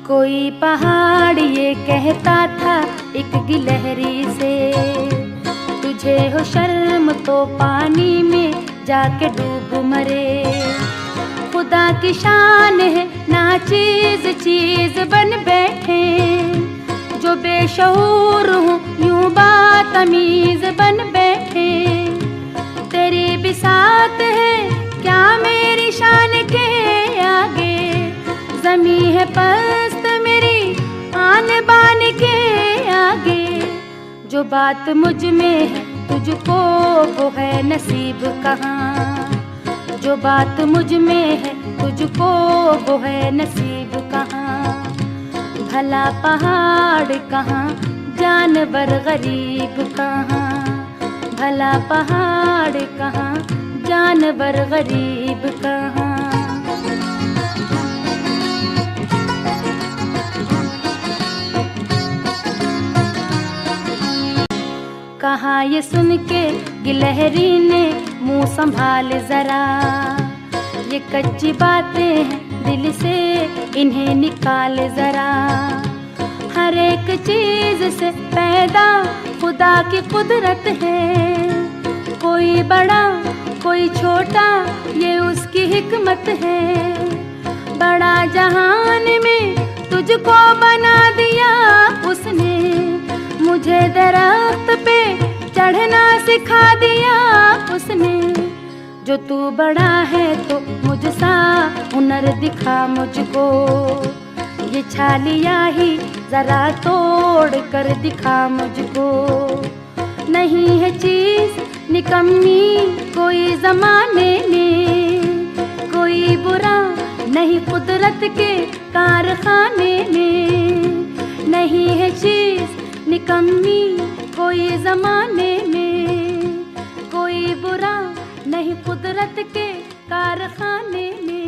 कोई पहाड़ ये कहता था एक गिलहरी से, तुझे हो शर्म तो पानी में जाके डूब मरे। खुदा की शान है ना चीज चीज बन बैठे, जो बेशऊर हूँ यूं बातमीज बन बैठे। तेरी बिसात है क्या मेरी शान के आगे, ज़मीं है पस्त मेरी आन बान के आगे। जो बात मुझ में है तुझको वो है नसीब कहाँ, जो बात मुझ में है तुझको वो है नसीब कहाँ। भला पहाड़ कहाँ जानवर गरीब कहाँ, भला पहाड़ कहाँ जानवर गरीब कहाँ। कहा ये सुन के गिलहरी ने मुंह संभाल जरा, ये कच्ची बातें हैं दिल से इन्हें निकाल जरा। हर एक चीज से पैदा खुदा की कुदरत है, कोई बड़ा कोई छोटा ये उसकी हिकमत है। बड़ा जहान में तुझको बना दिया उसने, मुझे दरख्त पे चढ़ना सिखा दिया उसने। जो तू बड़ा है तो मुझसा हुनर दिखा मुझको, ये छालिया ही जरा तोड़ कर दिखा मुझको। नहीं है चीज निकम्मी कोई जमाने में, कोई बुरा नहीं कुदरत के कारखाने में। नहीं है चीज निकम्मी कोई जमाने में, कोई बुरा नहीं कुदरत के कारखाने में।